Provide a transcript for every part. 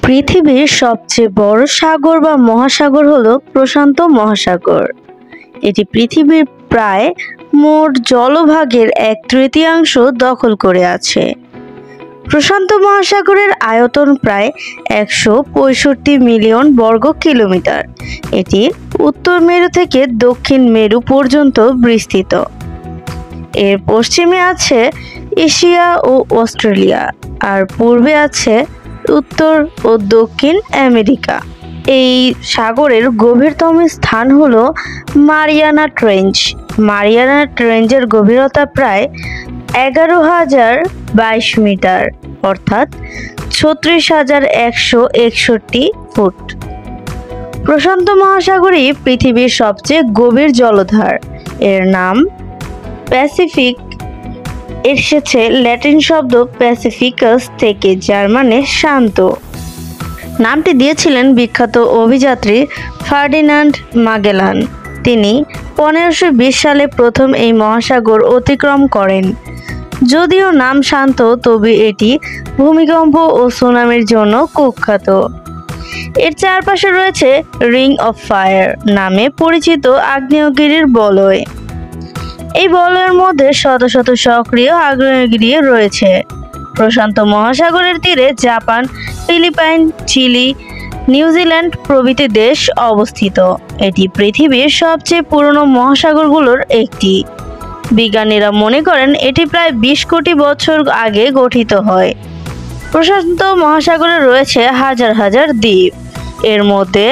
পৃথিবীর সবচেয়ে বড় সাগর বা মহাসাগর হলো প্রশান্ত মহাসাগর। এটি পৃথিবীর প্রায় মোট জলভাগের 1/3 দখল করে আছে। প্রশান্ত মহাসাগরের আয়তন প্রায় 165 মিলিয়ন বর্গ কিলোমিটার। এটি উত্তর মেরু থেকে দক্ষিণ মেরু পর্যন্ত বিস্তৃত। এর পশ্চিমে আছে এশিয়া ও অস্ট্রেলিয়া, আর পূর্বে আছে উত্তর ও দক্ষিণ আমেরিকা। এই সাগরের গভীরতম স্থান হলো মারিয়ানা ট্রেঞ্চ। মারিয়ানা ট্রেঞ্চের গভীরতা প্রায় 11,022 মিটার, অর্থাৎ 36,161 ফুট। প্রশান্ত মহাসাগরই পৃথিবীর সবচেয়ে গভীর জলধার। এর নাম প্যাসিফিক এসেছে ল্যাটিন শব্দ প্যাসিফিকাস থেকে, যার মানে শান্ত। নামটি দিয়েছিলেন বিখ্যাত অভিযাত্রী ফার্ডিনান্ড মাগেলান। তিনি 1520 সালে প্রথম এই মহাসাগর অতিক্রম করেন। যদিও নাম শান্ত, তবে এটি ভূমিকম্প ও সুনামির জন্য কুখ্যাত। এর চারপাশে রয়েছে রিং অফ ফায়ার নামে পরিচিত আগ্নেয়গিরির বলয়। এই বলয়ের মধ্যে শত শত সক্রিয় আগ্নেয়গিরি রয়েছে। প্রশান্ত মহাসাগরের তীরে জাপান, ফিলিপাইন, চিলি, নিউজিল্যান্ড প্রভৃতি দেশ অবস্থিত। এটি পৃথিবীর সবচেয়ে পুরনো মহাসাগরগুলোর একটি। বিজ্ঞানীরা মনে করেন এটি প্রায় 20 কোটি বছর আগে গঠিত হয়। প্রশান্ত মহাসাগরে রয়েছে হাজার হাজার দ্বীপ। এর মধ্যে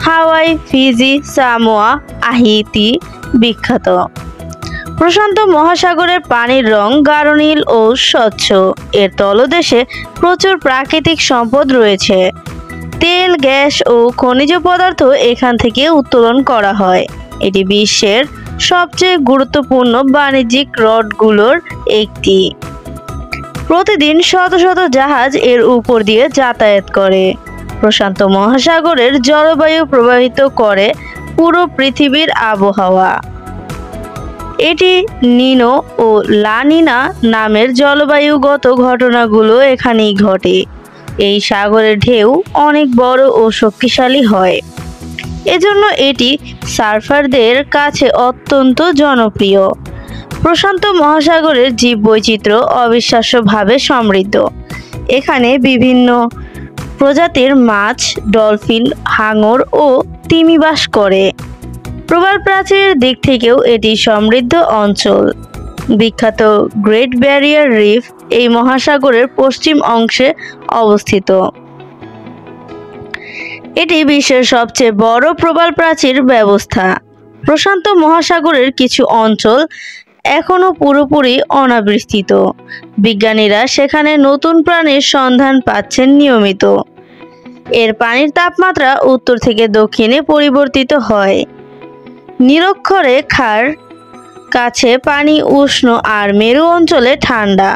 হাওয়াই, ফিজি, সামোয়া, আহিতি বিখ্যাত। প্রশান্ত মহাসাগরের পানির রং গাঢ় নীল ও স্বচ্ছ। এর তলদেশে প্রচুর প্রাকৃতিক সম্পদ রয়েছে। তেল, গ্যাস ও খনিজ পদার্থ এখান থেকে উত্তোলন করা হয়। এটি বিশ্বের সবচেয়ে গুরুত্বপূর্ণ বাণিজ্যিক রুটগুলোর একটি। প্রতিদিন শত শত জাহাজ এর উপর দিয়ে যাতায়াত করে। প্রশান্ত মহাসাগরের জলবায়ু প্রভাবিত করে পুরো পৃথিবীর আবহাওয়া। এটি নিনো ও লা নিনা নামের জলবায়ুগত ঘটনাগুলো এখানেই ঘটে। এই সাগরের ঢেউ অনেক বড় ও শক্তিশালী হয়। এজন্য এটি সার্ফারদের কাছে অত্যন্ত জনপ্রিয়। প্রশান্ত মহাসাগরের জীববৈচিত্র্য অবিশ্বাস্যভাবে সমৃদ্ধ। এখানে বিভিন্ন প্রজাতির মাছ, ডলফিন, হাঙর ও তিমি বাস করে। প্রবাল প্রাচীরের দিক থেকেও এটি সমৃদ্ধ অঞ্চল। বিখ্যাত গ্রেট ব্যারিয়ার রিফ এই মহাসাগরের পশ্চিম অংশে অবস্থিত। এটি বিশ্বের সবচেয়ে বড় প্রবাল প্রাচীর ব্যবস্থা। প্রশান্ত মহাসাগরের কিছু অঞ্চল এখনও পুরোপুরি অনাবিষ্কৃত। বিজ্ঞানীরা সেখানে নতুন প্রাণীর সন্ধান পাচ্ছেন নিয়মিত। এর পানির তাপমাত্রা উত্তর থেকে দক্ষিণে পরিবর্তিত হয়। নিরক্ষরেখার কাছে পানি উষ্ণ আর মেরু অঞ্চলে ঠান্ডা।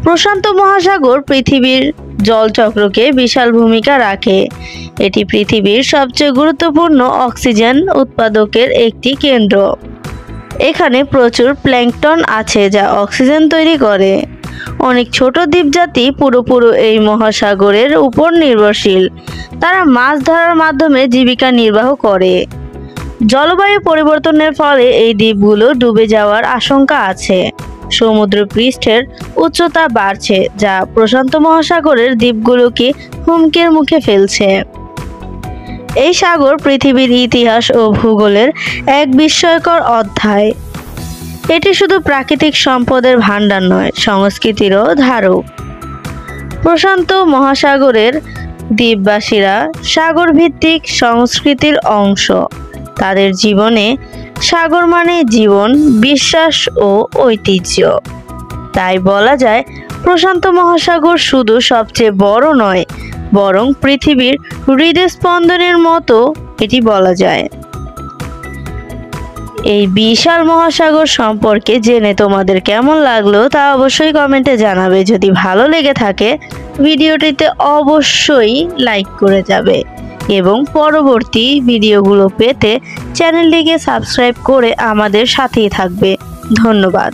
প্রশান্ত মহাসাগর পৃথিবীর জলচক্রকে বিশাল ভূমিকা রাখে। এটি পৃথিবীর সবচেয়ে গুরুত্বপূর্ণ অক্সিজেন উৎপাদকের একটি কেন্দ্র। এখানে প্রচুর প্ল্যাঙ্কটন আছে যা অক্সিজেন তৈরি করে। অনেক ছোট দ্বীপজাতি পুরোপুরি এই মহাসাগরের উপর নির্ভরশীল। তারা মাছ ধরার মাধ্যমে জীবিকা নির্বাহ করে। জলবায়ু পরিবর্তনের ফলে এই দ্বীপগুলো ডুবে যাওয়ার আশঙ্কা আছে। সমুদ্র পৃষ্ঠের উচ্চতা বাড়ছে, যা প্রশান্ত মহাসাগরের দ্বীপগুলোকে হুমকির মুখে ফেলছে। এই সাগর পৃথিবীর ইতিহাস ও ভূগোলের এক বিস্ময়কর অধ্যায়। এটি শুধু প্রাকৃতিক সম্পদের ভাণ্ডার নয়, সংস্কৃতিরও ধারক। প্রশান্ত মহাসাগরের দ্বীপবাসীরা সাগরভিত্তিক সংস্কৃতির অংশ। তাদের জীবনে সাগর মানে জীবন, বিশ্বাস ও ঐতিহ্য। তাই বলা যায় প্রশান্ত মহাসাগর শুধু সবচেয়ে বড় নয়, বরং পৃথিবীর হৃদস্পন্দনের মতো এটি বলা যায়। এই বিশাল মহাসাগর সম্পর্কে জেনে তোমাদের কেমন লাগলো তা অবশ্যই কমেন্টে জানাবে। যদি ভালো লেগে থাকে ভিডিওটিতে অবশ্যই লাইক করে যাবে এবং পরবর্তী ভিডিওগুলো পেতে চ্যানেলটিকে সাবস্ক্রাইব করে আমাদের সাথেই থাকবে। ধন্যবাদ।